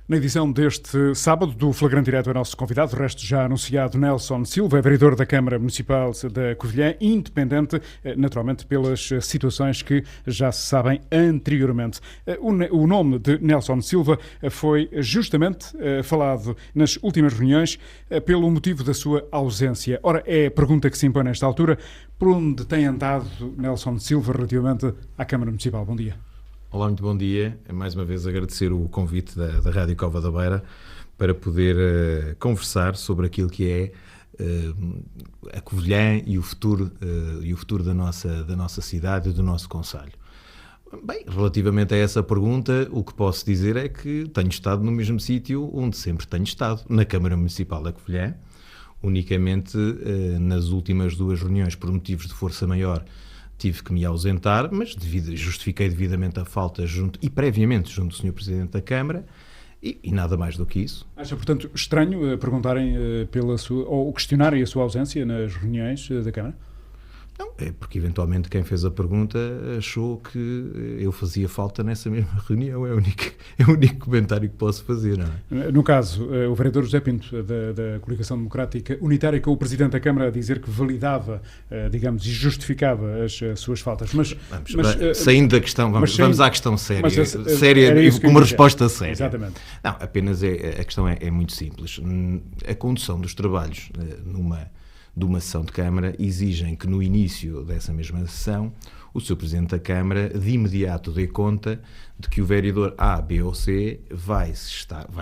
Na edição deste sábado do Flagrante Direto é nosso convidado, o resto já anunciado, Nelson Silva, é vereador da Câmara Municipal da Covilhã, independente, naturalmente, pelas situações que já se sabem anteriormente. O nome de Nelson Silva foi justamente falado nas últimas reuniões pelo motivo da sua ausência. Ora, é a pergunta que se impõe nesta altura: por onde tem andado Nelson Silva relativamente à Câmara Municipal? Bom dia. Olá, muito bom dia. Mais uma vez agradecer o convite da Rádio Cova da Beira para poder conversar sobre aquilo que é a Covilhã e o futuro da nossa cidade e do nosso concelho. Bem, relativamente a essa pergunta, o que posso dizer é que tenho estado no mesmo sítio onde sempre tenho estado, na Câmara Municipal da Covilhã. Unicamente nas últimas duas reuniões, por motivos de força maior, tive que me ausentar, mas justifiquei devidamente a falta previamente junto do Sr. Presidente da Câmara e nada mais do que isso. Acha, portanto, estranho perguntarem ou questionarem a sua ausência nas reuniões da Câmara? Não, é porque eventualmente quem fez a pergunta achou que eu fazia falta nessa mesma reunião. É o único comentário que posso fazer, não é? No caso, o vereador José Pinto, da Coligação Democrática Unitária, com o Presidente da Câmara a dizer que validava, digamos, e justificava as suas faltas. Saindo da questão, vamos à questão séria. Séria e com uma resposta séria. Exatamente. Não, apenas a questão é muito simples. A condução dos trabalhos de uma sessão de Câmara exigem que no início dessa mesma sessão o Sr. Presidente da Câmara de imediato dê conta de que o vereador A, B ou C vai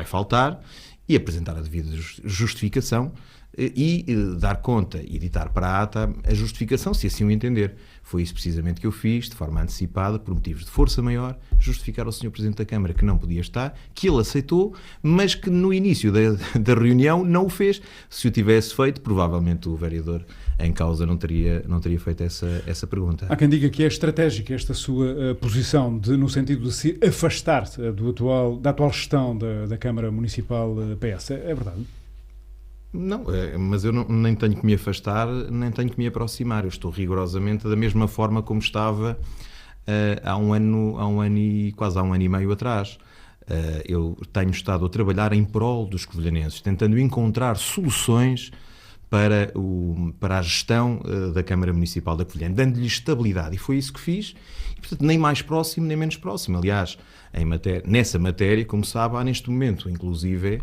faltar e apresentar a devida justificação e dar conta e editar para a ata a justificação, se assim o entender. Foi isso precisamente que eu fiz, de forma antecipada, por motivos de força maior, justificar ao Sr. Presidente da Câmara que não podia estar, que ele aceitou, mas que no início da reunião não o fez. Se o tivesse feito, provavelmente o vereador em causa não teria feito essa pergunta. Há quem diga que é estratégica esta sua posição, no sentido de se afastar da atual gestão da Câmara Municipal PS. É verdade? Não, mas eu nem tenho que me afastar, nem tenho que me aproximar. Eu estou rigorosamente da mesma forma como estava há um ano e quase há um ano e meio atrás. Eu tenho estado a trabalhar em prol dos covilhanenses, tentando encontrar soluções para a gestão da Câmara Municipal da Covilhã, dando-lhe estabilidade. E foi isso que fiz, e, portanto, nem mais próximo, nem menos próximo. Aliás, nessa matéria, como sabe, há neste momento, inclusive,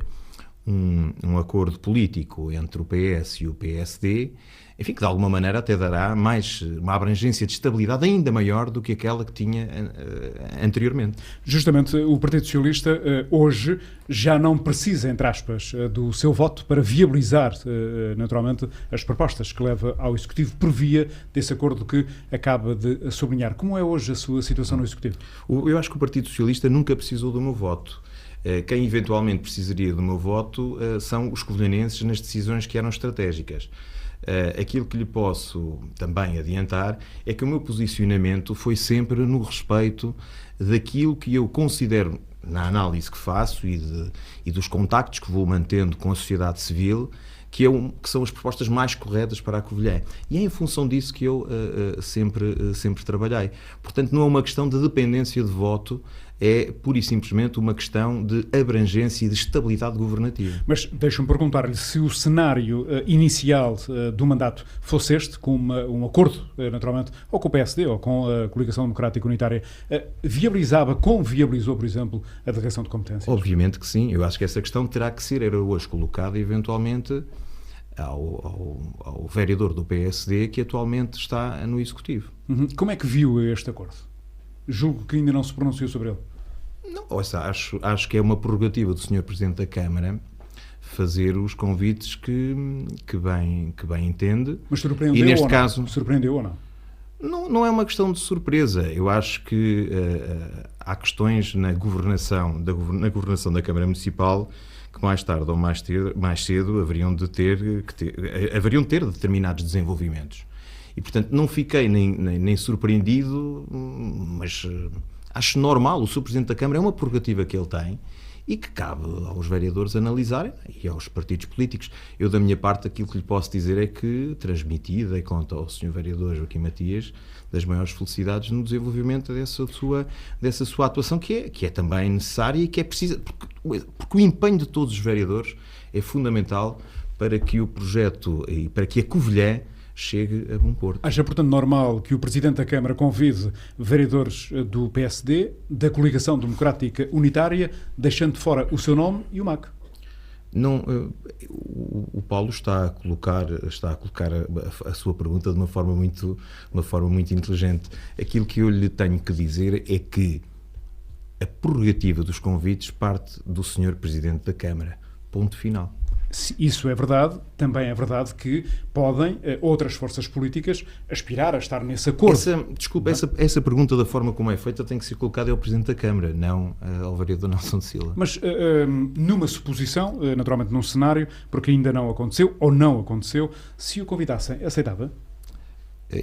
um acordo político entre o PS e o PSD, enfim, que de alguma maneira até dará uma abrangência de estabilidade ainda maior do que aquela que tinha anteriormente. Justamente o Partido Socialista hoje já não precisa, entre aspas, do seu voto para viabilizar naturalmente as propostas que leva ao Executivo por via desse acordo que acaba de sublinhar. Como é hoje a sua situação no Executivo? Eu acho que o Partido Socialista nunca precisou do meu voto. Quem eventualmente precisaria do meu voto são os covilhanenses nas decisões que eram estratégicas. Aquilo que lhe posso também adiantar é que o meu posicionamento foi sempre no respeito daquilo que eu considero, na análise que faço e dos contactos que vou mantendo com a sociedade civil, que são as propostas mais corretas para a Covilhã. E é em função disso que eu sempre trabalhei. Portanto, não é uma questão de dependência de voto, é pura e simplesmente uma questão de abrangência e de estabilidade governativa. Mas deixa-me perguntar-lhe se o cenário inicial do mandato fosse este, com um acordo, naturalmente, ou com o PSD ou com a Coligação Democrática Unitária, viabilizava, como viabilizou, por exemplo, a delegação de competências? Obviamente que sim. Eu acho que essa questão terá que era hoje colocada, eventualmente, ao vereador do PSD que atualmente está no Executivo. Como é que viu este acordo? Julgo que ainda não se pronunciou sobre ele. Não, acho que é uma prerrogativa do Sr. Presidente da Câmara fazer os convites que bem entende. Mas surpreendeu, e neste ou não? Caso, surpreendeu ou não? Não é uma questão de surpresa. Eu acho que há questões na governação da Câmara Municipal que mais tarde ou mais cedo haveriam de ter determinados desenvolvimentos. E, portanto, não fiquei nem surpreendido, mas acho normal. O Sr. Presidente da Câmara é uma prerrogativa que ele tem e que cabe aos vereadores analisarem e aos partidos políticos. Eu, da minha parte, aquilo que lhe posso dizer é que transmiti, dei conta ao Sr. Vereador Joaquim Matias das maiores felicidades no desenvolvimento dessa sua atuação, que é também necessária e que é precisa, porque o empenho de todos os vereadores é fundamental para que o projeto e para que a Covilhã chegue a bom porto. Acha, portanto, normal que o Presidente da Câmara convide vereadores do PSD, da Coligação Democrática Unitária, deixando de fora o seu nome e o MAC? Não, o Paulo está a colocar a sua pergunta de uma forma muito inteligente. Aquilo que eu lhe tenho que dizer é que a prerrogativa dos convites parte do Sr. Presidente da Câmara. Ponto final. Se isso é verdade, também é verdade que podem outras forças políticas aspirar a estar nesse acordo. Essa pergunta, da forma como é feita, tem que ser colocada ao Presidente da Câmara, não ao vereador Nelson Silva. Mas numa suposição, naturalmente num cenário, porque ainda não aconteceu, ou não aconteceu, se o convidassem, aceitava?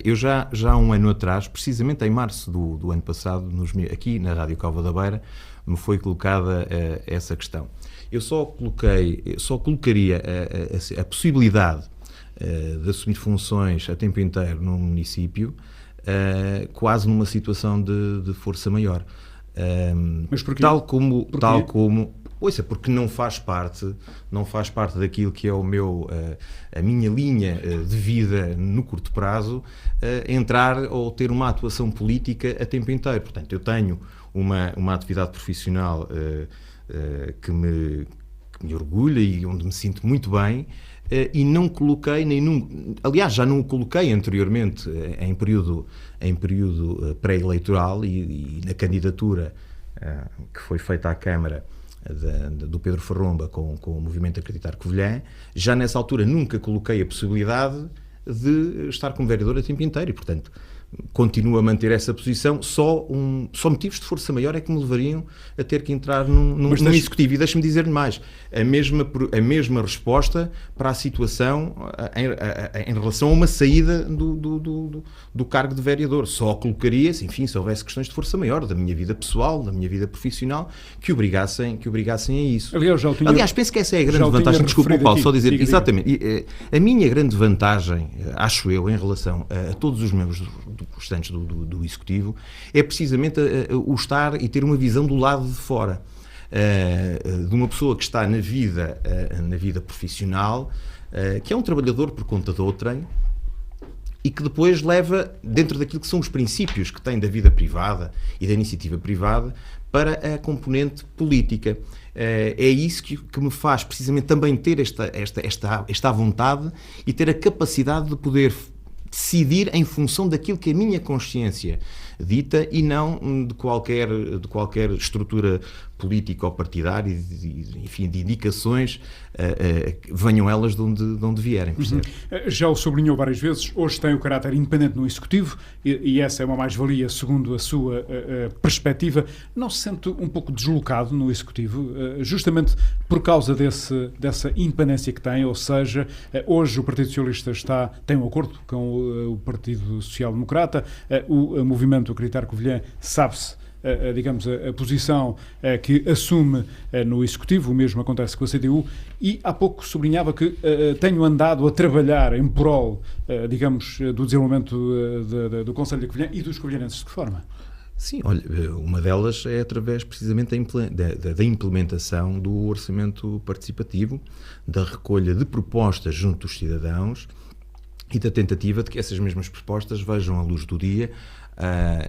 Eu já há um ano atrás, precisamente em março do ano passado, aqui na Rádio Calva da Beira, me foi colocada essa questão. Eu só colocaria a possibilidade de assumir funções a tempo inteiro num município quase numa situação de força maior. Mas porquê? Tal como ouça, porque não faz parte daquilo que é a minha linha de vida no curto prazo, entrar ou ter uma atuação política a tempo inteiro. Portanto, eu tenho uma atividade profissional que me orgulha e onde me sinto muito bem, e não coloquei aliás, já não o coloquei anteriormente em período pré-eleitoral e na candidatura que foi feita à Câmara do Pedro Farromba com o Movimento Acreditar Covilhã. Já nessa altura nunca coloquei a possibilidade de estar como vereador a tempo inteiro e, portanto, continuo a manter essa posição. Só motivos de força maior é que me levariam a ter que entrar num executivo. E deixe-me dizer-lhe mais, a mesma resposta para a situação em relação a uma saída do cargo de vereador. Só colocaria, enfim, se houvesse questões de força maior da minha vida pessoal, da minha vida profissional, que obrigassem a isso. Aliás, penso que essa é a grande vantagem. Desculpa, Paulo, só dizer, exatamente. A minha grande vantagem, acho eu, em relação a todos os membros restantes do Executivo, é precisamente o estar e ter uma visão do lado de fora, de uma pessoa que está na vida profissional, que é um trabalhador por conta de outrem, e que depois leva, dentro daquilo que são os princípios que tem da vida privada e da iniciativa privada, para a componente política. É isso que me faz precisamente também ter esta vontade e ter a capacidade de poder decidir em função daquilo que a minha consciência dita e não de qualquer estrutura política ou partidária, enfim, de indicações, venham elas de onde vierem, percebe? Já o sublinhou várias vezes, hoje tem o caráter independente no Executivo e essa é uma mais-valia segundo a sua perspectiva. Não se sente um pouco deslocado no Executivo, justamente por causa dessa independência que tem, ou seja, hoje o Partido Socialista tem um acordo com o Partido Social Democrata, o Movimento Acreditar Covilhã sabe-se, digamos, a posição que assume no Executivo, o mesmo acontece com a CDU, e há pouco sublinhava que tenho andado a trabalhar em prol, digamos, do desenvolvimento do Conselho de Covilhã e dos covilhanenses. De que forma? Sim, olha, uma delas é através precisamente da implementação do orçamento participativo, da recolha de propostas junto dos cidadãos e da tentativa de que essas mesmas propostas vejam a luz do dia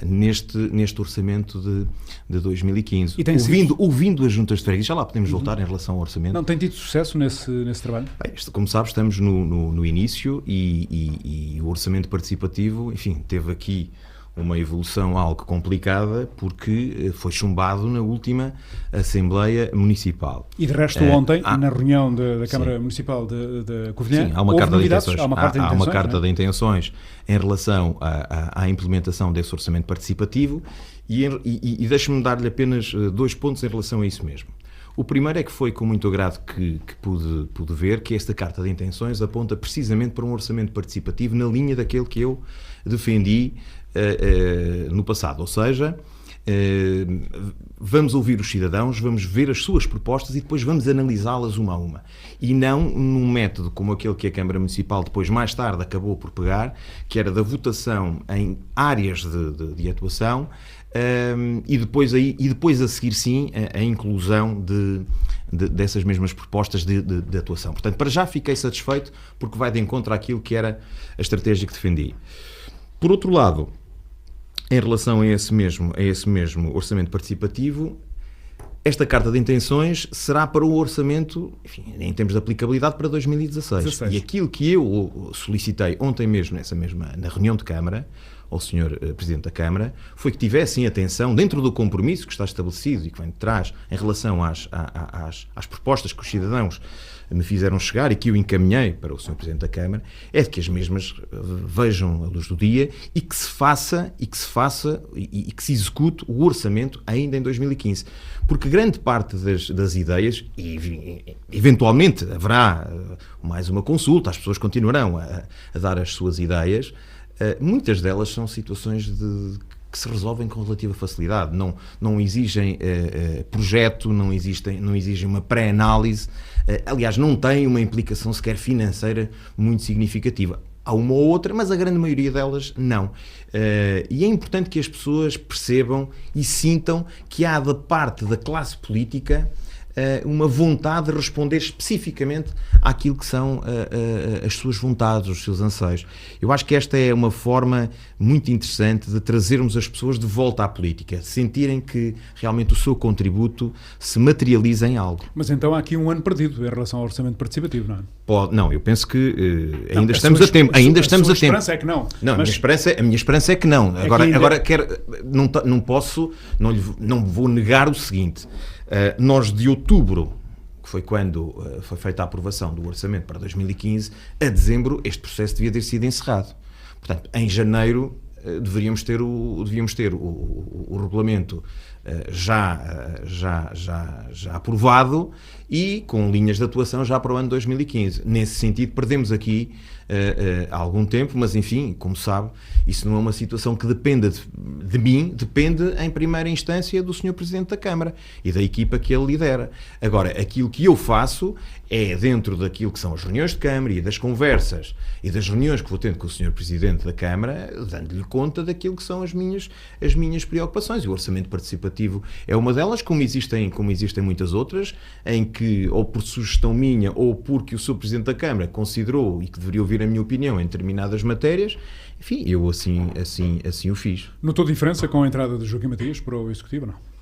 neste orçamento de 2015. Ouvindo as juntas de freguesia, já lá podemos voltar em relação ao orçamento. Não tem tido sucesso nesse trabalho? Bem, como sabes, estamos no início e o orçamento participativo, enfim, teve aqui uma evolução algo complicada porque foi chumbado na última Assembleia Municipal. E de resto ontem, na reunião da Câmara Municipal de Covilhã, há uma carta de intenções. Há uma carta de intenções em relação à implementação desse orçamento participativo e deixe-me dar-lhe apenas 2 pontos em relação a isso mesmo. O primeiro é que foi com muito agrado que pude ver que esta carta de intenções aponta precisamente para um orçamento participativo na linha daquele que eu defendi no passado, ou seja, vamos ouvir os cidadãos, vamos ver as suas propostas e depois vamos analisá-las uma a uma. E não num método como aquele que a Câmara Municipal depois, mais tarde, acabou por pegar, que era da votação em áreas de atuação, e depois a seguir sim a inclusão dessas mesmas propostas de atuação. Portanto, para já fiquei satisfeito porque vai de encontro àquilo que era a estratégia que defendi. Por outro lado, em relação a esse mesmo orçamento participativo, esta carta de intenções será para o orçamento, enfim, em termos de aplicabilidade, para 2016. E aquilo que eu solicitei ontem mesmo, na reunião de Câmara, ao Sr. Presidente da Câmara, foi que tivessem atenção, dentro do compromisso que está estabelecido e que vem de trás, em relação às propostas que os cidadãos me fizeram chegar e que eu encaminhei para o Sr. Presidente da Câmara, é de que as mesmas vejam a luz do dia e que se execute o orçamento ainda em 2015. Porque grande parte das ideias, e eventualmente haverá mais uma consulta, as pessoas continuarão a dar as suas ideias, muitas delas são situações que se resolvem com relativa facilidade, não exigem projeto, não exigem uma pré-análise, aliás, não têm uma implicação sequer financeira muito significativa. Há uma ou outra, mas a grande maioria delas não. E é importante que as pessoas percebam e sintam que há da parte da classe política uma vontade de responder especificamente àquilo que são as suas vontades, os seus anseios. Eu acho que esta é uma forma muito interessante de trazermos as pessoas de volta à política, sentirem que realmente o seu contributo se materializa em algo. Mas então há aqui um ano perdido em relação ao orçamento participativo, não é? Não, eu penso que ainda estamos a tempo. Ainda estamos a tempo. A esperança é que não. Não, mas a minha esperança é que não. Agora não vou negar o seguinte. Nós de outubro, que foi quando foi feita a aprovação do orçamento para 2015, a dezembro este processo devia ter sido encerrado. Portanto, em janeiro devíamos ter o regulamento já aprovado e com linhas de atuação já para o ano 2015. Nesse sentido, perdemos aqui algum tempo, mas enfim, como sabe, isso não é uma situação que dependa de mim, depende em primeira instância do Sr. Presidente da Câmara e da equipa que ele lidera. Agora, aquilo que eu faço é dentro daquilo que são as reuniões de Câmara e das conversas e das reuniões que vou tendo com o Sr. Presidente da Câmara, dando-lhe conta daquilo que são as minhas preocupações. E o orçamento participativo é uma delas, como existem muitas outras, em que, ou por sugestão minha, ou porque o Sr. Presidente da Câmara considerou e que deveria ouvir a minha opinião em determinadas matérias, enfim, eu assim o fiz. Notou diferença com a entrada de Joaquim Matias para o Executivo, não?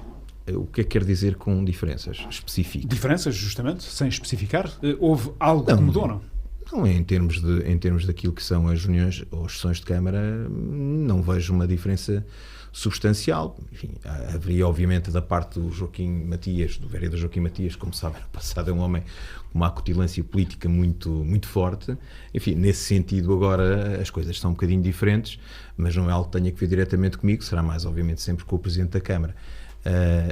O que é que quer dizer com diferenças? Especifique. Diferenças, justamente, sem especificar? Houve algo que mudou, não? Não, em termos daquilo que são as reuniões ou as sessões de Câmara, não vejo uma diferença substancial. Enfim, haveria obviamente da parte do Joaquim Matias, do vereador Joaquim Matias, como sabem, no passado é um homem com uma acutilância política muito, muito forte. Enfim, nesse sentido agora as coisas são um bocadinho diferentes, mas não é algo que tenha que ver diretamente comigo, será mais obviamente sempre com o Presidente da Câmara.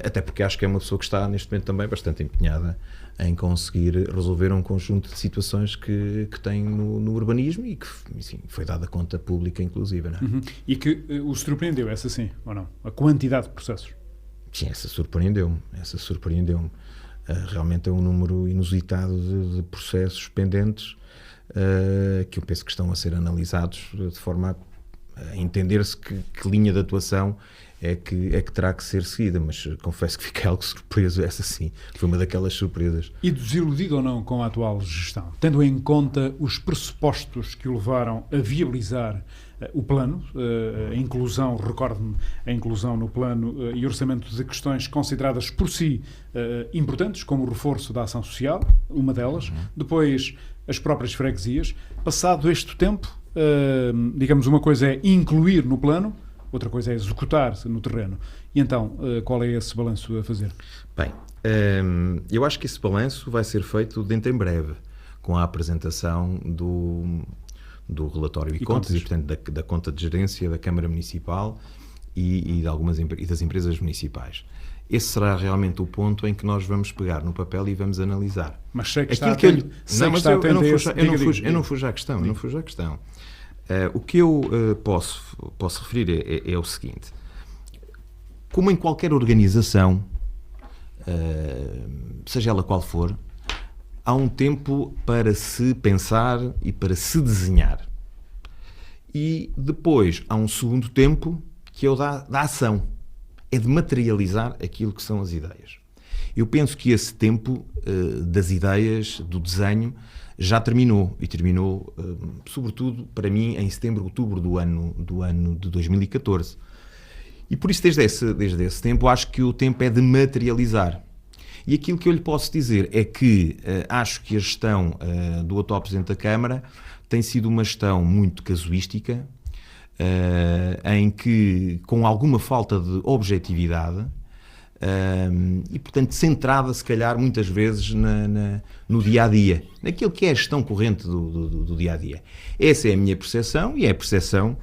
Até porque acho que é uma pessoa que está neste momento também bastante empenhada em conseguir resolver um conjunto de situações que tem no urbanismo e que, sim, foi dada conta pública inclusive, não é? Uhum. E que o surpreendeu, essa sim, ou não? A quantidade de processos? Sim, essa surpreendeu-me. Realmente é um número inusitado de processos pendentes que eu penso que estão a ser analisados de forma a entender-se que linha de atuação é que terá que ser seguida, mas confesso que fiquei algo surpreso, essa sim, foi uma daquelas surpresas. E desiludido ou não com a atual gestão, tendo em conta os pressupostos que o levaram a viabilizar o plano, a inclusão, recordo-me, a inclusão no plano e orçamento de questões consideradas por si importantes, como o reforço da ação social, uma delas, depois as próprias freguesias. Passado este tempo, digamos, uma coisa é incluir no plano, outra coisa é executar-se no terreno. E então, qual é esse balanço a fazer? Bem, eu acho que esse balanço vai ser feito dentro em breve, com a apresentação do relatório e contas, e portanto da conta de gerência da Câmara Municipal e das empresas municipais. Esse será realmente o ponto em que nós vamos pegar no papel e vamos analisar. Mas sei que está atento. Eu não fujo à questão. O que eu posso referir é o seguinte. como em qualquer organização, seja ela qual for, há um tempo para se pensar e para se desenhar. E depois há um segundo tempo, que é o da ação. É de materializar aquilo que são as ideias. Eu penso que esse tempo das ideias, do desenho, já terminou. E terminou, sobretudo, para mim, em setembro, outubro do ano de 2014. E por isso, desde esse tempo, acho que o tempo é de materializar. E aquilo que eu lhe posso dizer é que acho que a gestão do atual Presidente da Câmara tem sido uma gestão muito casuística, em que, com alguma falta de objetividade, e, portanto, centrada, se calhar, muitas vezes no dia-a-dia, naquilo que é a gestão corrente do dia-a-dia. Essa é a minha percepção e é a percepção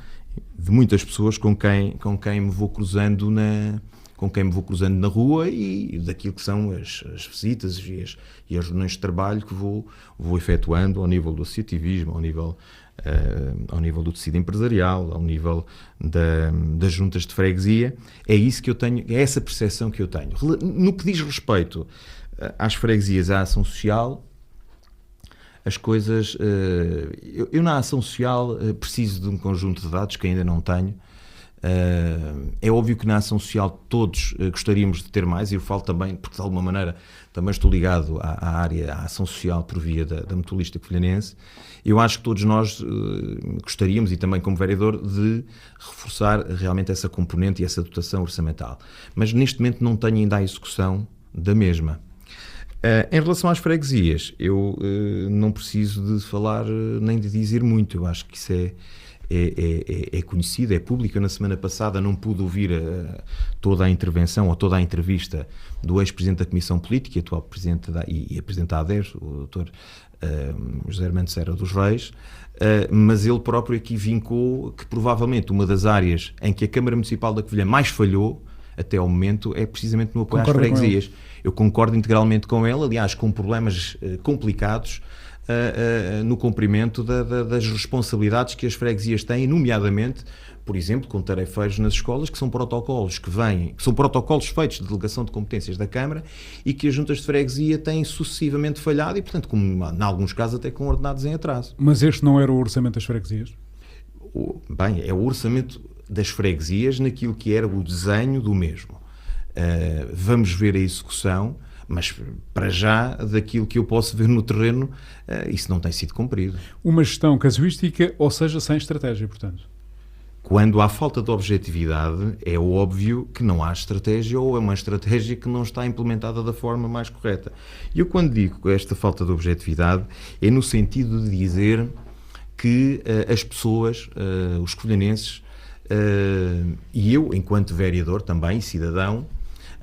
de muitas pessoas com quem me vou cruzando na rua e daquilo que são as visitas e as reuniões de trabalho que vou efetuando ao nível do associativismo, ao nível do tecido empresarial, ao nível das juntas de freguesia. É isso que eu tenho, é essa percepção que eu tenho. No que diz respeito às freguesias, à ação social, as coisas... Eu na ação social preciso de um conjunto de dados que ainda não tenho. É óbvio que na ação social todos gostaríamos de ter mais, e eu falo também, porque de alguma maneira também estou ligado à ação social por via da Mutualista Covilhanense. Eu acho que todos nós gostaríamos, e também como vereador, de reforçar realmente essa componente e essa dotação orçamental. Mas neste momento não tenho ainda a execução da mesma. Em relação às freguesias, eu não preciso de falar nem de dizer muito. Eu acho que isso é conhecido, é público. Eu, na semana passada, não pude ouvir toda a intervenção ou toda a entrevista do ex-presidente da Comissão Política e atual presidente e presidente da ADES, o Dr. José Armando Serra dos Reis, mas ele próprio aqui vincou que provavelmente uma das áreas em que a Câmara Municipal da Covilhã mais falhou até ao momento é precisamente no apoio às freguesias. Eu concordo integralmente com ele, aliás, com problemas complicados no cumprimento das responsabilidades que as freguesias têm, nomeadamente, por exemplo, com tarefeiros nas escolas, que são protocolos feitos de delegação de competências da Câmara e que as juntas de freguesia têm sucessivamente falhado e, portanto, em alguns casos até com ordenados em atraso. Mas este não era o orçamento das freguesias? Bem, é o orçamento das freguesias naquilo que era o desenho do mesmo. Vamos ver a execução, mas para já, daquilo que eu posso ver no terreno, isso não tem sido cumprido. Uma gestão casuística, ou seja, sem estratégia, portanto? Quando há falta de objetividade, é óbvio que não há estratégia, ou é uma estratégia que não está implementada da forma mais correta. E eu, quando digo esta falta de objetividade, é no sentido de dizer que as pessoas, os covilhanenses, e eu, enquanto vereador também, cidadão,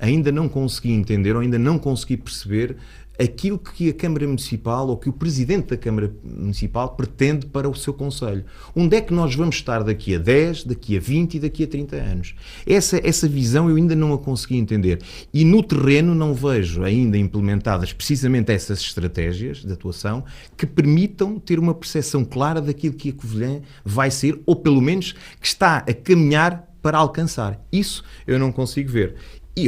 ainda não consegui entender ou ainda não consegui perceber aquilo que a Câmara Municipal ou que o Presidente da Câmara Municipal pretende para o seu Conselho. Onde é que nós vamos estar daqui a 10, daqui a 20 e daqui a 30 anos? Essa visão eu ainda não a consegui entender. E no terreno não vejo ainda implementadas precisamente essas estratégias de atuação que permitam ter uma percepção clara daquilo que a Covilhã vai ser, ou pelo menos que está a caminhar para alcançar. Isso eu não consigo ver. E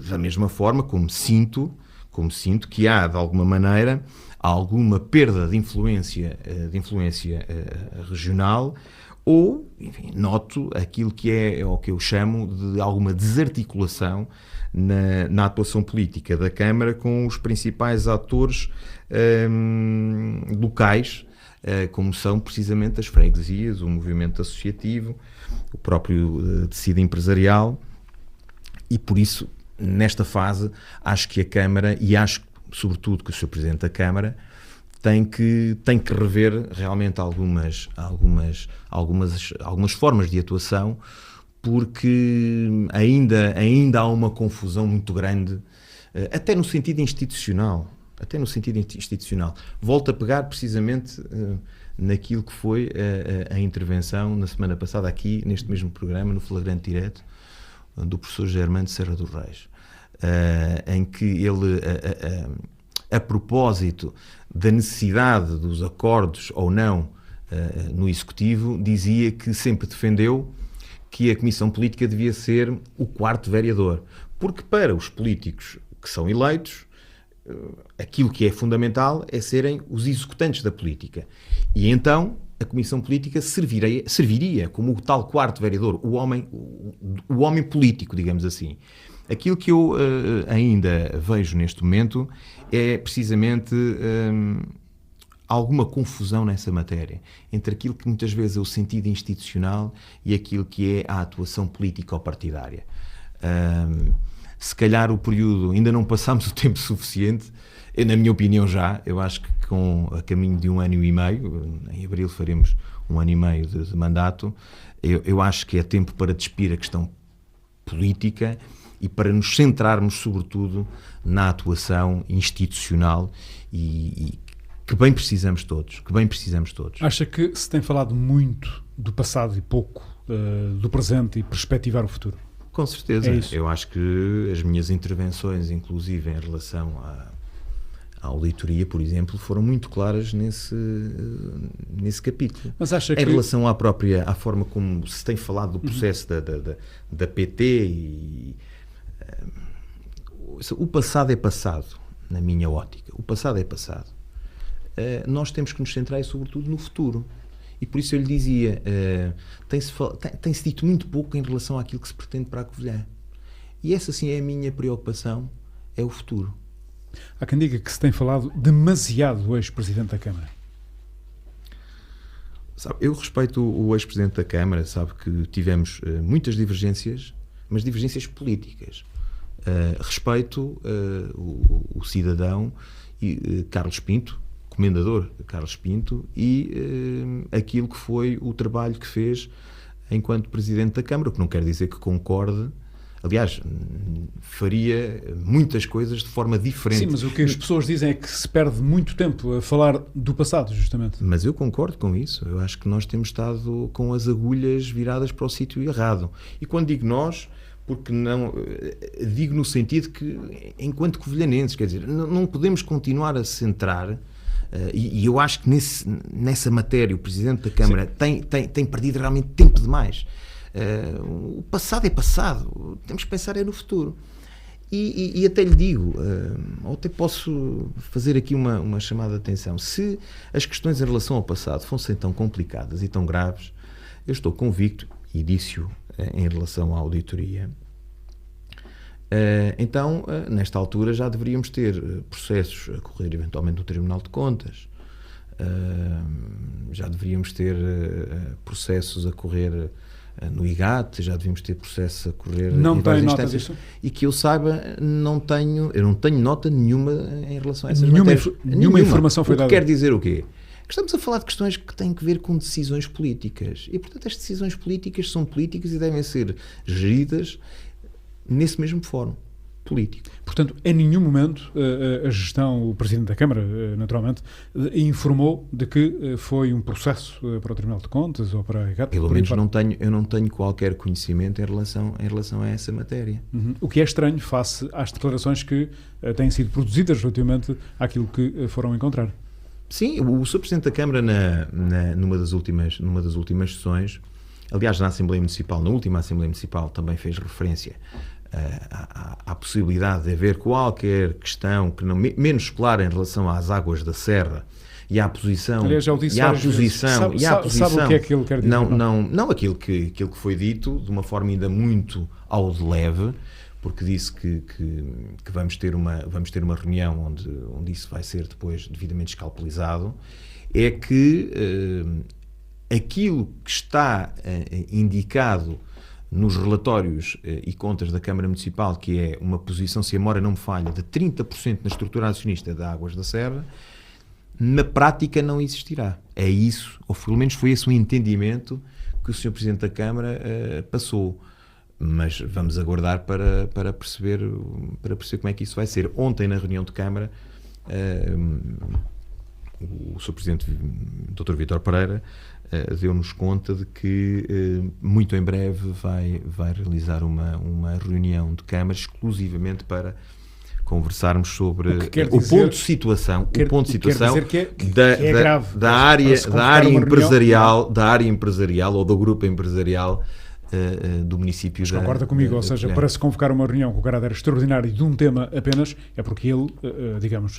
da mesma forma como sinto que há, de alguma maneira, alguma perda de influência regional, ou, enfim, noto aquilo que é o que eu chamo de alguma desarticulação na atuação política da Câmara com os principais atores locais, como são precisamente as freguesias, o movimento associativo, o próprio tecido empresarial. E por isso, nesta fase, acho que a Câmara, e acho sobretudo que o Sr. Presidente da Câmara, tem que rever realmente algumas formas de atuação, porque ainda há uma confusão muito grande, até no sentido institucional. Volto a pegar precisamente naquilo que foi a intervenção na semana passada aqui, neste mesmo programa, no Flagrante Direto, do professor José Armando Serra dos Reis, em que ele, a propósito da necessidade dos acordos ou não no Executivo, dizia que sempre defendeu que a Comissão Política devia ser o quarto vereador. Porque para os políticos que são eleitos, aquilo que é fundamental é serem os executantes da política. E então a Comissão Política serviria como o tal quarto vereador, o homem político, digamos assim. Aquilo que eu ainda vejo neste momento é precisamente alguma confusão nessa matéria, entre aquilo que muitas vezes é o sentido institucional e aquilo que é a atuação político-partidária. Se calhar o período, ainda não passámos o tempo suficiente, na minha opinião eu acho que a caminho de 1 ano e meio, em abril faremos 1 ano e meio de mandato, eu acho que é tempo para despir a questão política e para nos centrarmos sobretudo na atuação institucional e que bem precisamos todos, Acha que se tem falado muito do passado e pouco do presente e perspectivar o futuro? Com certeza. É isso. Eu acho que as minhas intervenções, inclusive em relação à auditoria, por exemplo, foram muito claras nesse capítulo. Mas acha em relação à forma como se tem falado do processo da PT, o passado é passado, na minha ótica. O passado é passado. Nós temos que nos centrar, sobretudo, no futuro. E por isso eu lhe dizia, tem-se dito muito pouco em relação àquilo que se pretende para a Covilhã. E essa sim é a minha preocupação, é o futuro. Há quem diga que se tem falado demasiado do ex-presidente da Câmara. Sabe, eu respeito o ex-presidente da Câmara, sabe que tivemos muitas divergências, mas divergências políticas. Respeito o cidadão Carlos Pinto, comendador Carlos Pinto, e aquilo que foi o trabalho que fez enquanto Presidente da Câmara, o que não quer dizer que concorde. Aliás, faria muitas coisas de forma diferente. Sim, mas o que as pessoas dizem é que se perde muito tempo a falar do passado, justamente. Mas eu concordo com isso. Eu acho que nós temos estado com as agulhas viradas para o sítio errado. E quando digo nós, porque não digo no sentido que, enquanto covilhanenses, quer dizer, não podemos continuar a centrar. E eu acho que nessa matéria o Presidente da Câmara tem perdido realmente tempo demais. O passado é passado, temos que pensar no futuro. E até lhe digo, ou até posso fazer aqui uma chamada de atenção: se as questões em relação ao passado fossem tão complicadas e tão graves, eu estou convicto, e disse-o em relação à auditoria, então, nesta altura, já deveríamos ter processos a correr eventualmente no Tribunal de Contas, já deveríamos ter processos a correr no IGAT, já devíamos ter processos a correr não em várias tem nota instâncias. disso? E que eu saiba, eu não tenho nota nenhuma em relação a essas matérias. Nenhuma informação foi dada. O que quer dizer o quê? Que estamos a falar de questões que têm que ver com decisões políticas. E, portanto, as decisões políticas são políticas e devem ser geridas nesse mesmo fórum político. Portanto, em nenhum momento a gestão, o Presidente da Câmara, naturalmente, informou de que foi um processo para o Tribunal de Contas ou para a IGAT? Pelo menos eu não tenho qualquer conhecimento em relação a essa matéria. O que é estranho face às declarações que têm sido produzidas relativamente àquilo que foram encontrar. Sim, o Sr. Presidente da Câmara, numa das últimas sessões, aliás, na última Assembleia Municipal, também fez referência à possibilidade de haver qualquer questão que não, menos clara em relação às águas da Serra e à posição. Aliás, já o disse várias vezes. Sabe o que é que ele quer dizer? Não aquilo que foi dito de uma forma ainda muito ao de leve, porque disse que vamos ter uma reunião onde isso vai ser depois devidamente escalpelizado. É que aquilo que está indicado nos relatórios e contas da Câmara Municipal, que é uma posição, se a memória não me falha, de 30% na estrutura acionista da Águas da Serra, na prática não existirá. É isso, ou pelo menos foi esse o entendimento que o Sr. Presidente da Câmara passou. Mas vamos aguardar para perceber como é que isso vai ser. Ontem, na reunião de Câmara, o Sr. Presidente, Dr. Vítor Pereira, deu-nos conta de que muito em breve vai realizar uma reunião de Câmara exclusivamente para conversarmos sobre o ponto de situação da área empresarial ou do grupo empresarial do município. Mas concorda comigo, ou seja, para se convocar uma reunião com o caráter extraordinário de um tema apenas, é porque ele, digamos,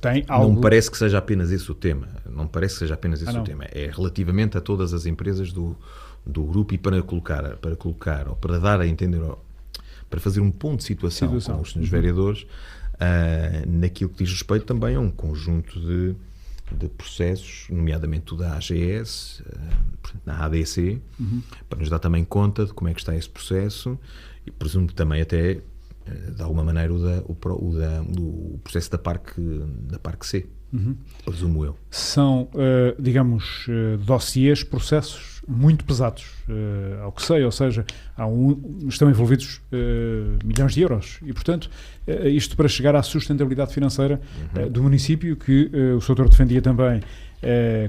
tem algo... Não me parece que seja apenas esse o tema. Não me parece que seja apenas esse o tema. É relativamente a todas as empresas do grupo e para colocar, ou para dar a entender, para fazer um ponto de situação. Com os senhores vereadores, naquilo que diz respeito também a um conjunto de processos, nomeadamente o da AGS, na ADC, para nos dar também conta de como é que está esse processo e presumo que também até, de alguma maneira, o processo da Parque C, presumo eu. São, digamos, dossiês, processos muito pesados, ao que sei, ou seja, estão envolvidos milhões de euros e, portanto, isto para chegar à sustentabilidade financeira do município, que o Sr. Doutor defendia também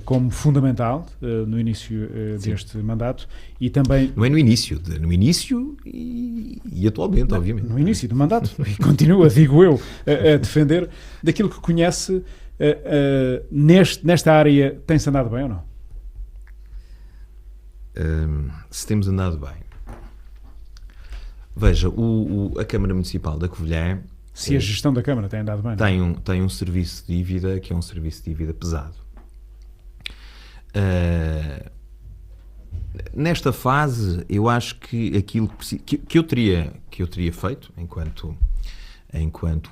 como fundamental no início deste mandato e também... Não é no início e atualmente, obviamente. No início do mandato, e continua, digo eu, a defender daquilo que conhece. Nesta área tem-se andado bem ou não? Se temos andado bem. Veja, a Câmara Municipal da Covilhã... Se a gestão da Câmara tem andado bem, tem um serviço de dívida que é um serviço de dívida pesado. Nesta fase, eu acho que aquilo que eu teria feito enquanto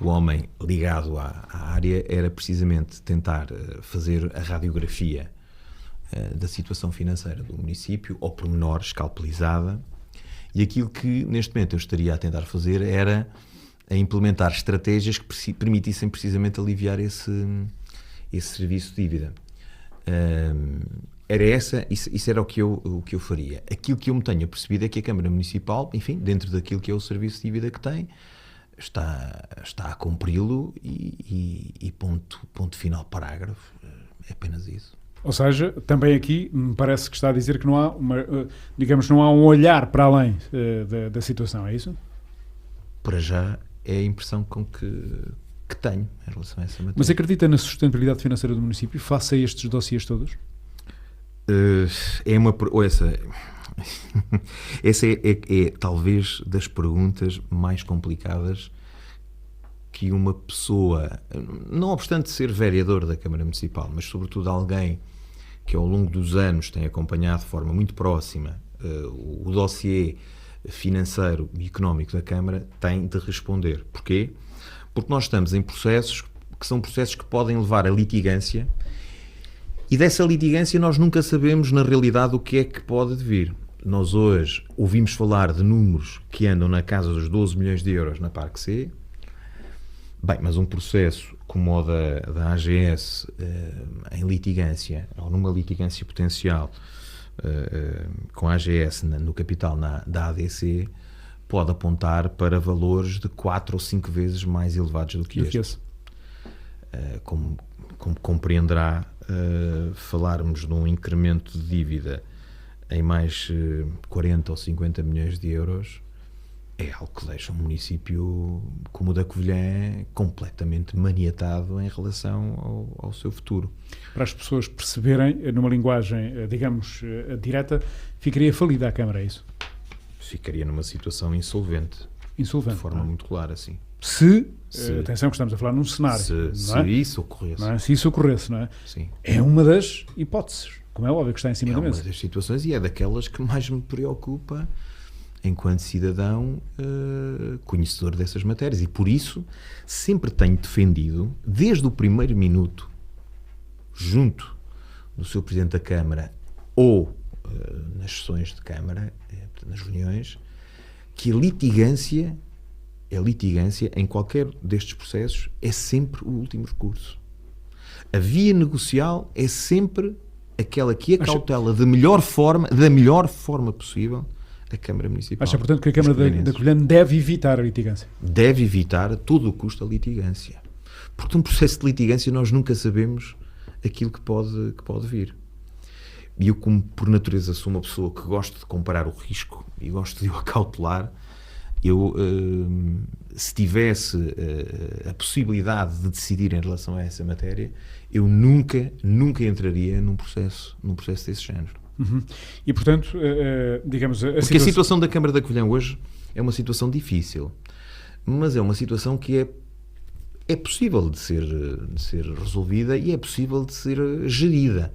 homem ligado à área era precisamente tentar fazer a radiografia da situação financeira do município, ao pormenor, escalpelizada, e aquilo que neste momento eu estaria a tentar fazer era a implementar estratégias que permitissem precisamente aliviar esse serviço de dívida. Isso era o que eu faria. Aquilo que eu me tenho percebido é que a Câmara Municipal, enfim, dentro daquilo que é o serviço de dívida que tem, está a cumpri-lo e ponto final, parágrafo. É apenas isso. Ou seja, também aqui me parece que está a dizer que não há não há um olhar para além da situação, é isso? Para já é a impressão que tenho em relação a essa matéria. Mas acredita na sustentabilidade financeira do município face a estes dossiês todos? Essa é talvez das perguntas mais complicadas que uma pessoa, não obstante ser vereador da Câmara Municipal, mas sobretudo alguém que ao longo dos anos tem acompanhado de forma muito próxima o dossiê financeiro e económico da Câmara, tem de responder. Porquê? Porque nós estamos em processos que são processos que podem levar à litigância e dessa litigância nós nunca sabemos na realidade o que é que pode vir. Nós hoje ouvimos falar de números que andam na casa dos 12 milhões de euros na Parque C. Bem, mas um processo como o da AGS em litigância, ou numa litigância potencial com a AGS no capital da ADC, pode apontar para valores de 4 ou 5 vezes mais elevados do que este. Como compreenderá, falarmos de um incremento de dívida em mais 40 ou 50 milhões de euros é algo que deixa um município como o da Covilhã completamente maniatado em relação ao seu futuro. Para as pessoas perceberem, numa linguagem, digamos, direta, ficaria falida a Câmara, é isso? Ficaria numa situação insolvente. Insolvente. De forma muito clara, sim. Se atenção que estamos a falar num cenário. Se isso ocorresse. Não é? Se isso ocorresse, não é? Sim. É uma das hipóteses, como é óbvio que está em cima da mesa. É uma das situações e é daquelas que mais me preocupa enquanto cidadão conhecedor dessas matérias. E por isso sempre tenho defendido, desde o primeiro minuto, junto do Sr. Presidente da Câmara ou nas sessões de Câmara, nas reuniões, que a litigância em qualquer destes processos é sempre o último recurso. A via negocial é sempre aquela que acautela da melhor forma possível a Câmara Municipal. Acha, portanto, que a Câmara da Covilhã deve evitar a litigância? Deve evitar a todo o custo a litigância. Porque num processo de litigância nós nunca sabemos aquilo que pode vir. E eu, como por natureza sou uma pessoa que gosto de comparar o risco e gosto de o acautelar, se tivesse a possibilidade de decidir em relação a essa matéria, eu nunca entraria num processo desse género. E, portanto, digamos... Porque a situação da Câmara da Covilhã hoje é uma situação difícil, mas é uma situação que é possível de ser resolvida e é possível de ser gerida.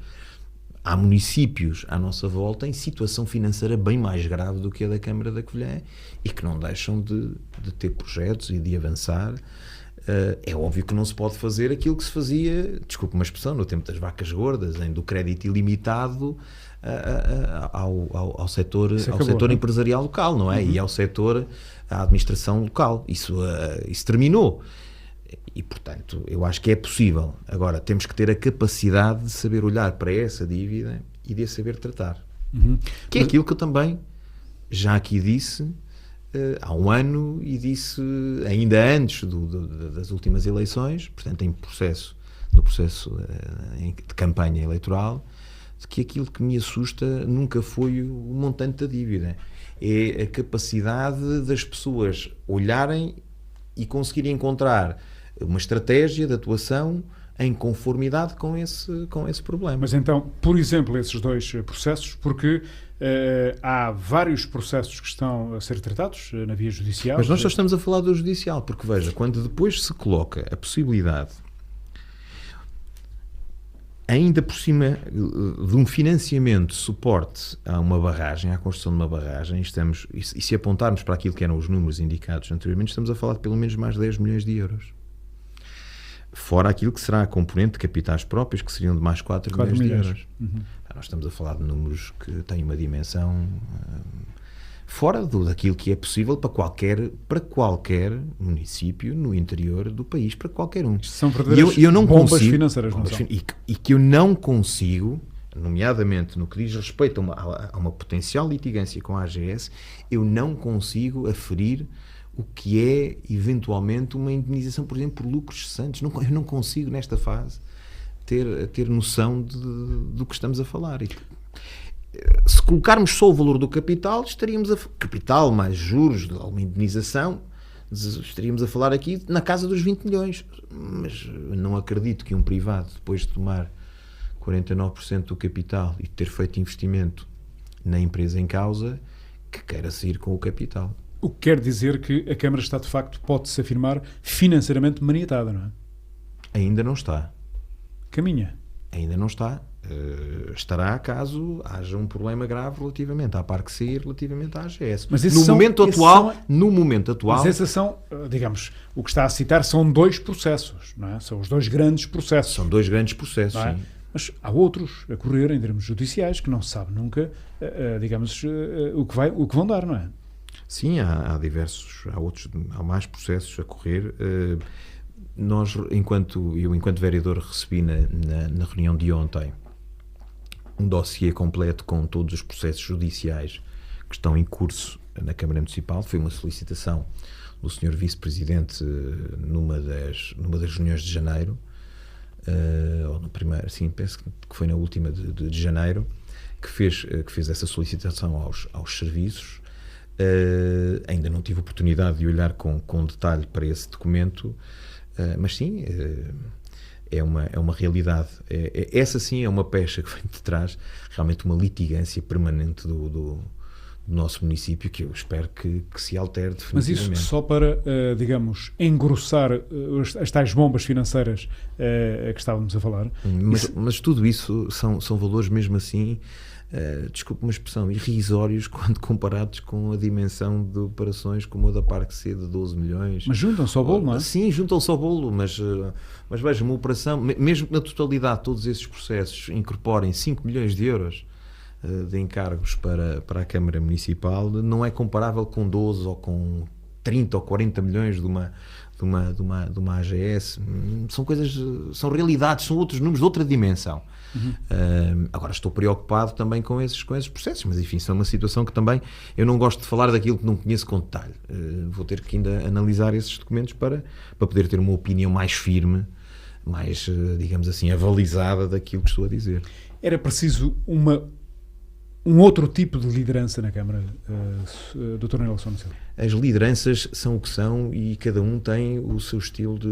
Há municípios à nossa volta em situação financeira bem mais grave do que a da Câmara da Covilhã e que não deixam de ter projetos e de avançar. É óbvio que não se pode fazer aquilo que se fazia, desculpe uma expressão, no tempo das vacas gordas, do crédito ilimitado ao setor empresarial local, não é? E ao setor, à administração local. Isso terminou. E, portanto, eu acho que é possível. Agora, temos que ter a capacidade de saber olhar para essa dívida e de a saber tratar. Que é aquilo que eu também já aqui disse há um ano e disse ainda antes das últimas eleições, portanto, no processo de campanha eleitoral, de que aquilo que me assusta nunca foi o montante da dívida. É a capacidade das pessoas olharem e conseguirem encontrar uma estratégia de atuação em conformidade com esse problema. Mas então, por exemplo, esses dois processos, porque há vários processos que estão a ser tratados na via judicial. Mas nós só estamos a falar do judicial, porque veja, quando depois se coloca a possibilidade, ainda por cima de um financiamento de suporte a uma barragem, à construção de uma barragem, e se apontarmos para aquilo que eram os números indicados anteriormente, estamos a falar de pelo menos mais de 10 milhões de euros. Fora aquilo que será a componente de capitais próprios, que seriam de mais 4 milhões de euros. Nós estamos a falar de números que têm uma dimensão fora daquilo que é possível para qualquer município no interior do país, para qualquer um. São verdadeiras bombas financeiras, não são? E que eu não consigo, nomeadamente no que diz respeito a uma potencial litigância com a AGS, eu não consigo aferir o que é, eventualmente, uma indemnização, por exemplo, por lucros cessantes. Eu não consigo, nesta fase, ter noção do que estamos a falar. Se colocarmos só o valor do capital, capital mais juros de alguma indemnização, estaríamos a falar aqui na casa dos 20 milhões. Mas não acredito que um privado, depois de tomar 49% do capital e ter feito investimento na empresa em causa, que queira sair com o capital. O que quer dizer que a Câmara está, de facto, pode-se afirmar, financeiramente maniatada, não é? Ainda não está. Caminha. Ainda não está. Estará caso haja um problema grave relativamente à Parque C e relativamente à AGS. Mas no momento atual... Mas esses são, digamos, o que está a citar são dois processos, não é? São os dois grandes processos. São dois grandes processos, é? sim. Mas há outros a correr em termos judiciais que não se sabe nunca, digamos, o que vão dar, não é? Sim, há mais processos a correr. Nós, enquanto vereador, recebi na reunião de ontem um dossiê completo com todos os processos judiciais que estão em curso na Câmara Municipal. Foi uma solicitação do Sr. Vice-Presidente numa das reuniões de janeiro, ou no primeiro, sim, penso que foi na última de janeiro, que fez essa solicitação aos serviços. Ainda não tive oportunidade de olhar com detalhe para esse documento, mas sim, é uma realidade. Essa sim é uma pecha que vem de trás, realmente uma litigância permanente do nosso município, que eu espero que se altere definitivamente. Mas isso só para, digamos, engrossar as tais bombas financeiras que estávamos a falar? Mas tudo isso são valores mesmo assim, desculpe uma expressão, irrisórios quando comparados com a dimensão de operações como a da Parque C de 12 milhões. Mas juntam-se ao bolo, não é? Sim, juntam-se ao bolo, mas veja, uma operação, mesmo que na totalidade todos esses processos incorporem 5 milhões de euros de encargos para a Câmara Municipal, não é comparável com 12 ou com 30 ou 40 milhões de uma AGS. São realidades, são outros números de outra dimensão. Agora estou preocupado também com esses processos, mas enfim, são uma situação que também eu não gosto de falar daquilo que não conheço com detalhe. Vou ter que ainda analisar esses documentos para poder ter uma opinião mais firme, mais, digamos assim, avalizada daquilo que estou a dizer. Era preciso uma um outro tipo de liderança na Câmara, Dr. Nelson Silva? As lideranças são o que são e cada um tem o seu estilo de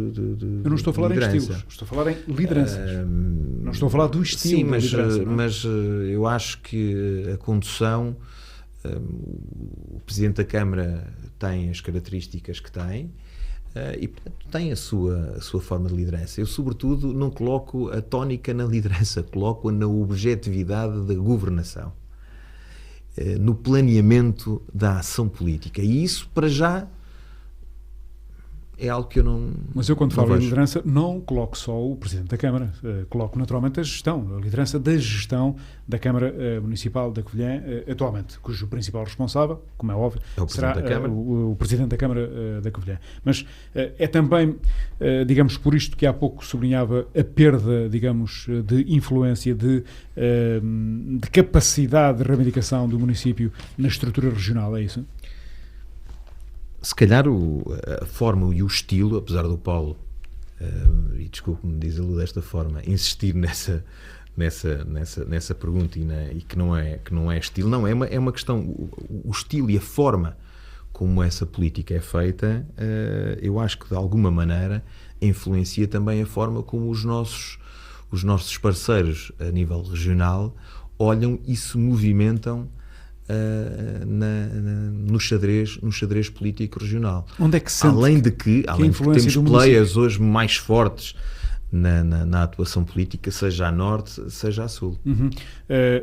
Eu não estou a falar liderança. em estilos, estou a falar em lideranças. Não estou a falar do estilo Sim, de liderança. mas eu acho que a condução, o Presidente da Câmara tem as características que tem, e portanto, tem a sua forma de liderança. Eu, sobretudo, não coloco a tónica na liderança, coloco-a na objetividade da governação, no planeamento da ação política. E isso, para já, é algo que eu não. Mas eu, quando falo vejo. em liderança, não coloco só o Presidente da Câmara, coloco naturalmente a gestão, a liderança da gestão da Câmara Municipal da Covilhã atualmente, cujo principal responsável, como é óbvio, É o será Presidente da Câmara. o Presidente da Câmara da Covilhã. Mas é também, digamos, por isto que há pouco sublinhava a perda, digamos, de influência, de capacidade de reivindicação do município na estrutura regional, é isso? Se calhar a forma e o estilo, apesar do Paulo, e desculpe-me dizê-lo desta forma, insistir nessa pergunta e que não é estilo, não, é uma questão, o estilo e a forma como essa política é feita, eu acho que de alguma maneira influencia também a forma como os nossos parceiros a nível regional olham e se movimentam no xadrez político regional. Onde é que se sente além de que influência temos do players hoje mais fortes na atuação política, seja a norte, seja a sul.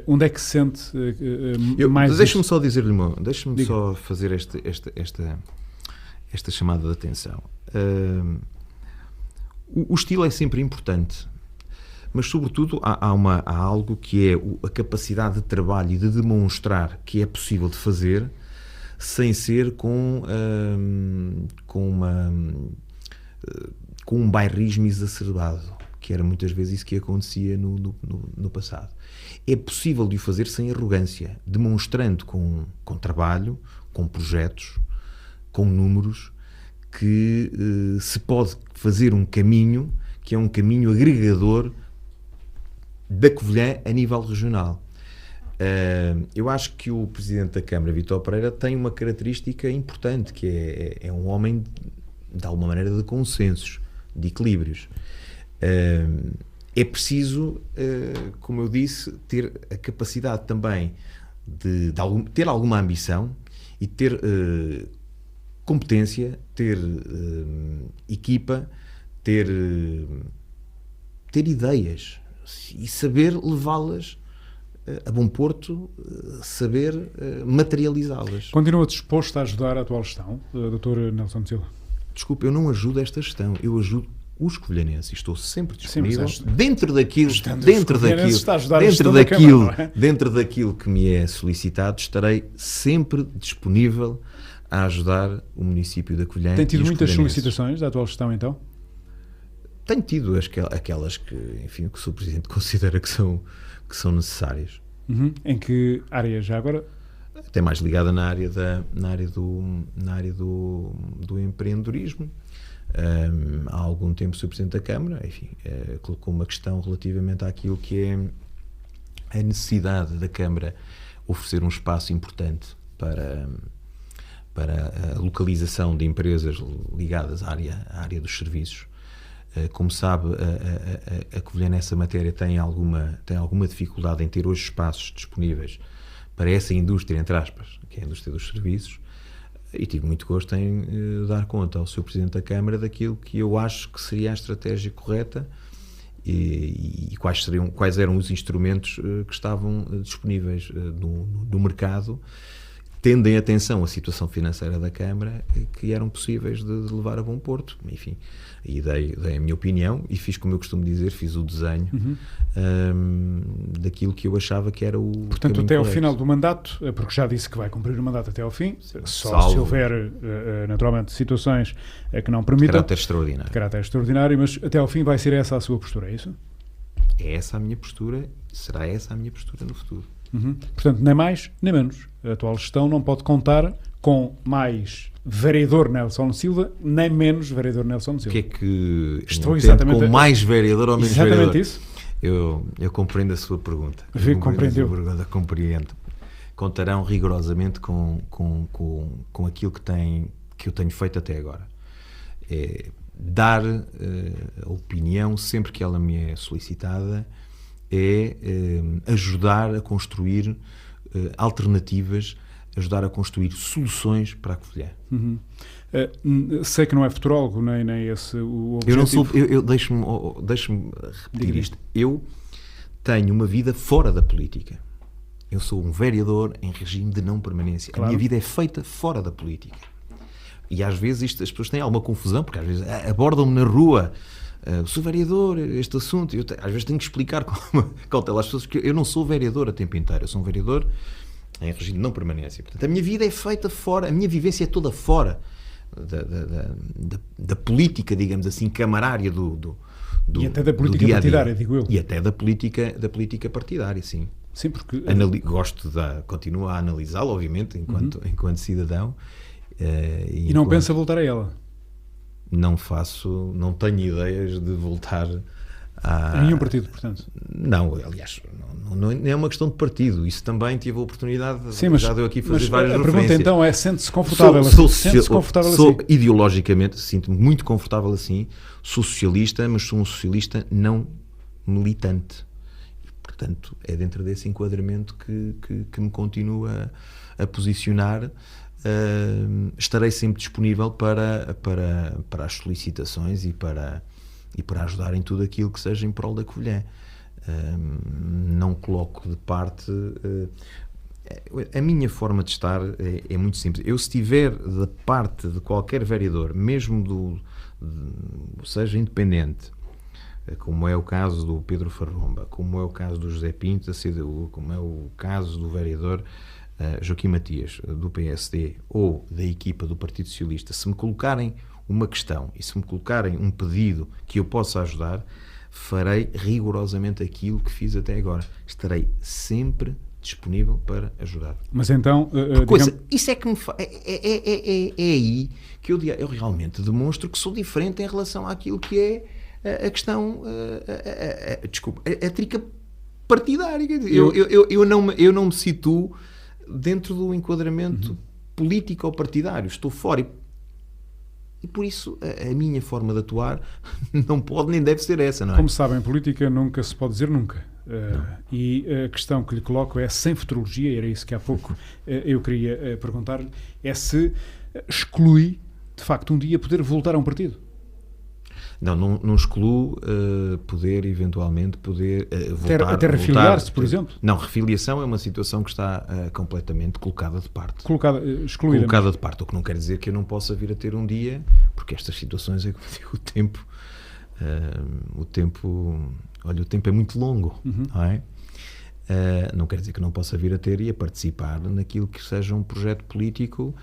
Onde é que se sente mais... Deixa-me só dizer-lhe deixa-me Diga. só fazer esta chamada de atenção. O estilo é sempre importante, mas sobretudo há algo que é a capacidade de trabalho e de demonstrar que é possível de fazer sem ser com um bairrismo exacerbado, que era muitas vezes isso que acontecia no passado. É possível de o fazer sem arrogância, demonstrando com trabalho, com projetos, com números, que se pode fazer um caminho que é um caminho agregador da Covilhã a nível regional. Eu acho que o Presidente da Câmara, Vítor Pereira, tem uma característica importante, que é um homem, de alguma maneira, de consensos, de equilíbrios. É preciso, como eu disse, ter a capacidade também de ter alguma ambição e ter competência, ter equipa, ter ideias e saber levá-las a bom porto, saber materializá-las. Continua disposto a ajudar a atual gestão, Dr. Nelson Silva? Desculpe, eu não ajudo esta gestão, eu ajudo os covilhanenses. Estou sempre disponível, Sim, dentro daquilo que me é solicitado, estarei sempre disponível a ajudar o município da Covilhã. Tem tido muitas covilhanenses. solicitações da atual gestão, então? Tenho tido aquelas que, enfim, que o Sr. Presidente considera que são necessárias. Em que área já agora? Até mais ligada na área do empreendedorismo. Há algum tempo o Sr. Presidente da Câmara, enfim, colocou uma questão relativamente àquilo que é a necessidade da Câmara oferecer um espaço importante para a localização de empresas ligadas à área dos serviços. Como sabe, a Covilhã nessa matéria tem alguma dificuldade em ter hoje espaços disponíveis para essa indústria, entre aspas, que é a indústria dos serviços, e tive muito gosto em dar conta ao Sr. Presidente da Câmara daquilo que eu acho que seria a estratégia correta e quais eram os instrumentos que estavam disponíveis no mercado, tendo em atenção a situação financeira da Câmara, que eram possíveis de levar a bom porto. Enfim, aí dei a minha opinião e fiz, como eu costumo dizer, fiz o desenho daquilo que eu achava que era o Portanto, até ao correto. final do mandato, porque já disse que vai cumprir o mandato até ao fim, só Salvo. se houver, naturalmente, situações que não permitam. Caráter extraordinário. Caráter extraordinário, mas até ao fim vai ser essa a sua postura, é isso? É essa a minha postura, será essa a minha postura no futuro. Portanto, nem mais nem menos. A atual gestão não pode contar com mais vereador Nelson Silva, nem menos vereador Nelson O Silva. que é que Estou entendo exatamente com mais vereador ou menos Exatamente vereador? isso. Eu compreendo a sua pergunta. Compreendeu. Compreendo. contarão rigorosamente com aquilo que eu tenho feito até agora. É dar a opinião sempre que ela me é solicitada, é ajudar a construir alternativas, ajudar a construir soluções para a Covilhã. Sei que não é futurólogo, nem esse o objetivo. Eu não sou. Deixe-me repetir isto. Eu tenho uma vida fora da política. Eu sou um vereador em regime de não permanência. Claro. A minha vida é feita fora da política. E às vezes as pessoas têm alguma confusão, porque às vezes abordam-me na rua, sou vereador, este assunto, às vezes tenho que explicar com cautela às pessoas que eu não sou vereador a tempo inteiro, eu sou um vereador em regime de não permanência. Portanto, a minha vida é feita fora, a minha vivência é toda fora da política, digamos assim, camarária do e até da política partidária, digo eu. E até da política partidária, sim. Sim, porque... Continuo a analisá-la, obviamente, enquanto cidadão. E não pensa voltar a ela? Não tenho ideias de voltar a nenhum partido, portanto? Não, aliás, não é uma questão de partido. Isso também tive a oportunidade, sim, mas, já deu aqui fazer várias referências. A pergunta então é, sente-se confortável assim? Ideologicamente, sinto-me muito confortável assim. Sou socialista, mas sou um socialista não militante. E, portanto, é dentro desse enquadramento que me continuo a posicionar. Estarei sempre disponível para as solicitações e para ajudar em tudo aquilo que seja em prol da Covilhã. Não coloco de parte... a minha forma de estar é muito simples. Eu, se estiver da parte de qualquer vereador, mesmo seja independente, como é o caso do Pedro Farromba, como é o caso do José Pinto, da CDU, como é o caso do vereador Joaquim Matias, do PSD, ou da equipa do Partido Socialista, se me colocarem uma questão e se me colocarem um pedido que eu possa ajudar, farei rigorosamente aquilo que fiz até agora. Estarei sempre disponível para ajudar. Mas então... isso é que me é aí que eu realmente demonstro que sou diferente em relação àquilo que é a questão... a trica partidária. Eu não me situo dentro do enquadramento político ou partidário. Estou fora e por isso a minha forma de atuar não pode nem deve ser essa, não é? Como sabem, política nunca se pode dizer nunca. E a questão que lhe coloco é, sem futurologia, e era isso que há pouco eu queria perguntar-lhe, é se exclui, de facto, um dia poder voltar a um partido. Não excluo eventualmente voltar... Até refiliar-se, por exemplo? Não, refiliação é uma situação que está completamente colocada de parte. Excluída. Colocada de parte, o que não quer dizer que eu não possa vir a ter um dia, porque estas situações, o tempo é muito longo, não é? Não quer dizer que não possa vir a ter e a participar naquilo que seja um projeto político,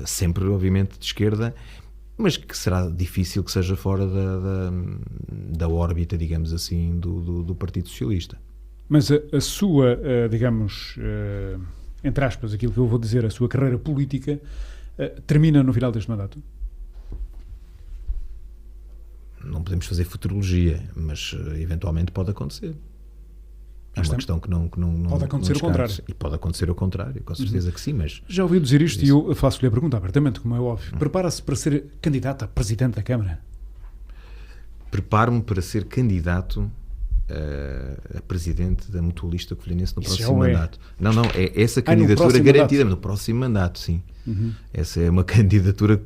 sempre, obviamente, de esquerda, mas que será difícil que seja fora da órbita, digamos assim, do Partido Socialista. Mas a sua, digamos, entre aspas, aquilo que eu vou dizer, a sua carreira política, termina no final deste mandato? Não podemos fazer futurologia, mas eventualmente pode acontecer. É uma questão que não pode acontecer o contrário. E pode acontecer o contrário, com certeza que sim, mas... Já ouviu dizer isto e eu faço-lhe a pergunta abertamente, como é óbvio. Prepara-se para ser candidato a Presidente da Câmara? Preparo-me para ser candidato a Presidente da Mutualista Covilhanense no próximo mandato. Não, é essa candidatura garantida no próximo mandato, sim. Essa é uma candidatura que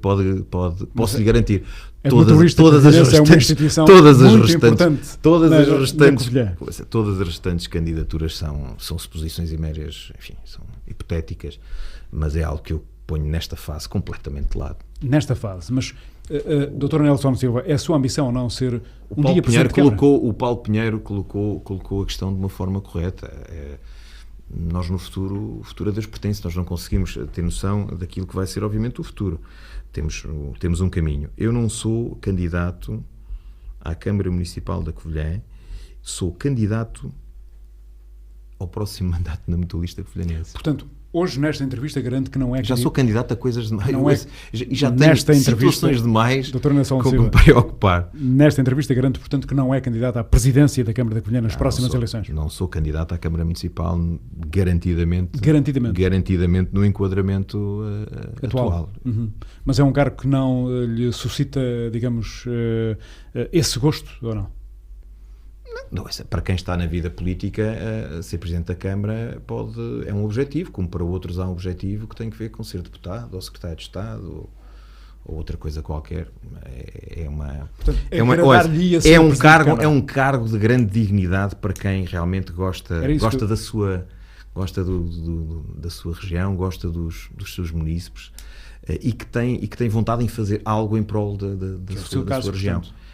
posso lhe garantir. Todas as restantes candidaturas são suposições e médias, enfim, são hipotéticas, mas é algo que eu ponho nesta fase completamente de lado. Nesta fase, mas Dr. Nelson Silva, é a sua ambição ou não ser um dia Presidente da Câmara? O Paulo Pinheiro colocou a questão de uma forma correta. Nós no futuro, o futuro a Deus pertence, nós não conseguimos ter noção daquilo que vai ser, obviamente, o futuro. Temos um caminho. Eu não sou candidato à Câmara Municipal da Covilhã, sou candidato ao próximo mandato na Mutualista Covilhanense. Portanto, hoje nesta entrevista garante que não é... Já sou candidato a coisas demais. Não é, e já tenho situações demais com que me preocupar. Nesta entrevista garante, portanto, que não é candidato à presidência da Câmara da Covilhã nas próximas eleições. Não sou candidato à Câmara Municipal garantidamente no enquadramento atual. Uhum. Mas é um cargo que não lhe suscita, digamos, esse gosto, ou não? Não, para quem está na vida política, ser Presidente da Câmara é um objetivo, como para outros há um objetivo que tem que ver com ser deputado ou secretário de Estado ou outra coisa qualquer. É um cargo de grande dignidade para quem realmente gosta da sua região, gosta dos seus munícipes e que tem vontade em fazer algo em prol da sua região. Portanto.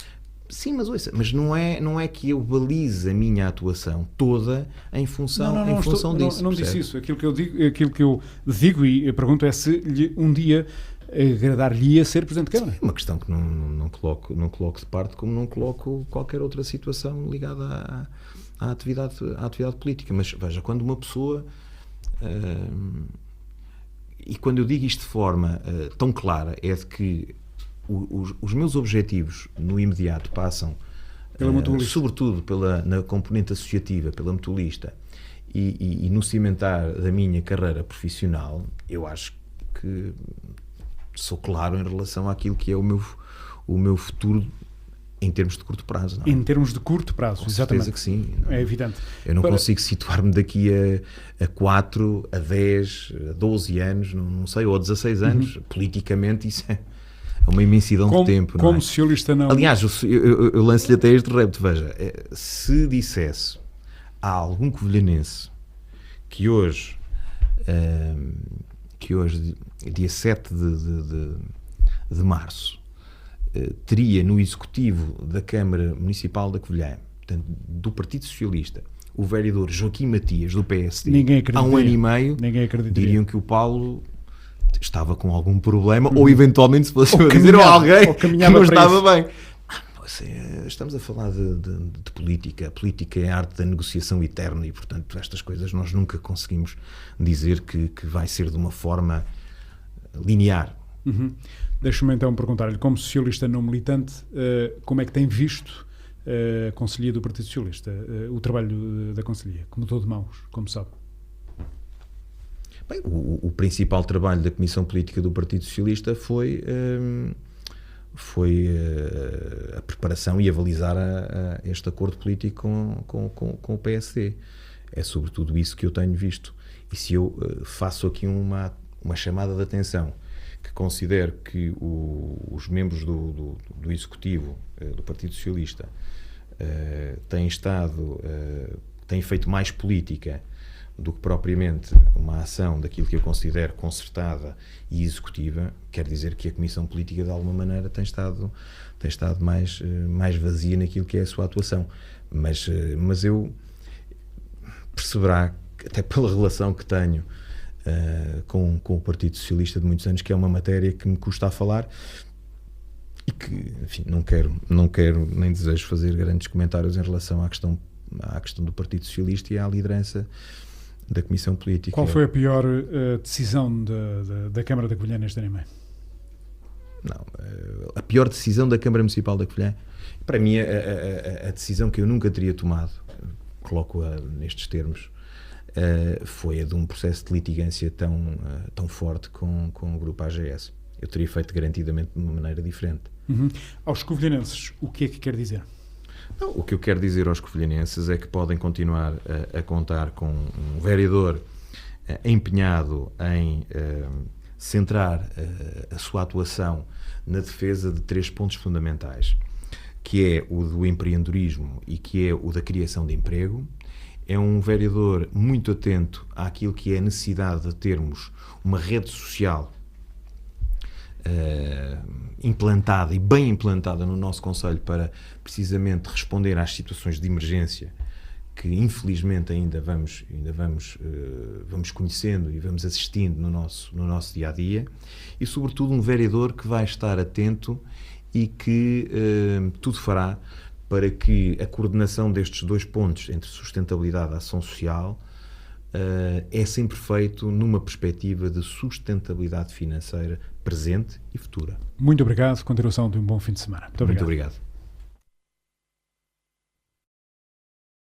Sim, mas não é que eu balize a minha atuação toda em função disso. Não disse isso. Aquilo que eu digo e pergunto é se um dia agradar-lhe ser Presidente de Câmara. É uma questão que não coloco de parte, como não coloco qualquer outra situação ligada à atividade política. Mas veja, quando uma pessoa... e quando eu digo isto de forma tão clara, é de que os meus objetivos no imediato passam sobretudo na componente associativa, pela Mutualista e no cimentar da minha carreira profissional. Eu acho que sou claro em relação àquilo que é o meu futuro em termos de curto prazo. Não é? Em termos de curto prazo, exatamente. Com certeza que sim. É evidente. Eu não consigo situar-me daqui a 4, a 10, a 12 anos, não sei, ou a 16 anos. Politicamente isso é uma imensidão de tempo. Como socialista não... Aliás, eu lanço-lhe até este repto. Veja, se dissesse a algum covilhanense que hoje, dia 7 de março, teria no executivo da Câmara Municipal da Covilhã, portanto, do Partido Socialista, o vereador Joaquim Matias, do PSD, há um ano e meio, diriam que o Paulo estava com algum problema, ou eventualmente se fosse dizer a alguém que não estava bem. Estamos a falar de política. A política é a arte da negociação eterna e, portanto, estas coisas nós nunca conseguimos dizer que vai ser de uma forma linear. Deixa-me então perguntar-lhe, como socialista não militante, como é que tem visto a Conselhia do Partido Socialista, o trabalho da Conselhia, como todo de mãos, como sabe? Bem, o principal trabalho da Comissão Política do Partido Socialista foi a preparação e avalizar este acordo político com o PSD. É sobretudo isso que eu tenho visto. E se eu faço aqui uma chamada de atenção, que considero que os membros do Executivo do Partido Socialista têm feito mais política do que propriamente uma ação daquilo que eu considero concertada e executiva, quer dizer que a Comissão Política de alguma maneira tem estado mais vazia naquilo que é a sua atuação. Mas eu perceberá, até pela relação que tenho com o Partido Socialista de muitos anos, que é uma matéria que me custa a falar e que, enfim, não quero nem desejo fazer grandes comentários em relação à questão do Partido Socialista e à liderança da Comissão Política. Qual foi a pior decisão da Câmara da Covilhã neste ano e meio? Não, a pior decisão da Câmara Municipal da Covilhã, para mim, a decisão que eu nunca teria tomado, coloco-a nestes termos, foi a de um processo de litigância tão forte com o Grupo AGS. Eu teria feito garantidamente de uma maneira diferente. Aos covilhanenses, o que é que quer dizer? Não, o que eu quero dizer aos covilhanenses é que podem continuar a contar com um vereador empenhado em centrar a sua atuação na defesa de 3 pontos fundamentais, que é o do empreendedorismo e que é o da criação de emprego. É um vereador muito atento àquilo que é a necessidade de termos uma rede social implantada e bem implantada no nosso concelho para precisamente responder às situações de emergência que infelizmente ainda vamos conhecendo e vamos assistindo no nosso dia a dia, e sobretudo um vereador que vai estar atento e que tudo fará para que a coordenação destes dois pontos, entre sustentabilidade e ação social, é sempre feito numa perspectiva de sustentabilidade financeira presente e futura. Muito obrigado. Continuação de um bom fim de semana. Muito obrigado.